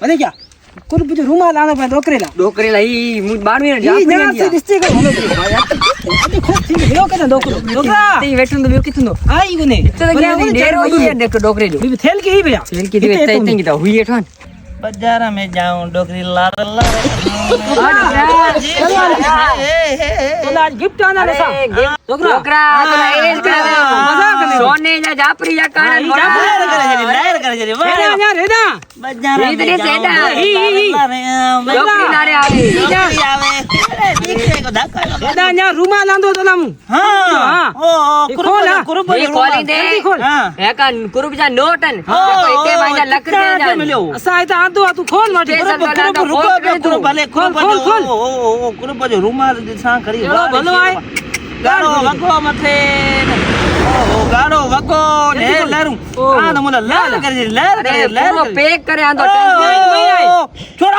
અરે ક્યાં કોણ પૂછ્યું રૂમાલ આનો પાસે ડોકરેલા ઈ હું 12 મિનિટ ઈ ના સે દિસ્તે કર હલો આ ખોટ થી ગયો કે ડોકરા તે વેટું તો બ્યો કિતું નો આ ઈ ગુને તો ગયા ડેરો ઈ દેખ ડોકરેજો બી થેલ કે ઈ ભયા તેલ કી દે તઈ કીધા હુઈ એઠવાન बाजार में जाऊं डोकरी लार તો આજ ગિફ્ટ આના લે સા ડોકરા તો એ મજાક ને સોને જા જાપરી જા કાન लार करे जरी રેડા ન્યા રેડા बाजार में इधर से जाऊं ડોકરી નારે આવે डोकरी आवे दिखे को धक्का રેડા ન્યા રૂમાલ આંધો તો નામ हां ओ कुरुप ये कॉलिंग दे हां એકા કુરુપ જા નોટન તે બાજા લકડે જા અસા આ આંધો તું ખોલ માટી कुरुप भले कुरुप जो रूमाल सा करी ભલો આય गाड़ो वको मथे ओ गाड़ो वको ने लरू आ न मोला लाल करे लाल करे लाल પેક કરે આ તો छोड़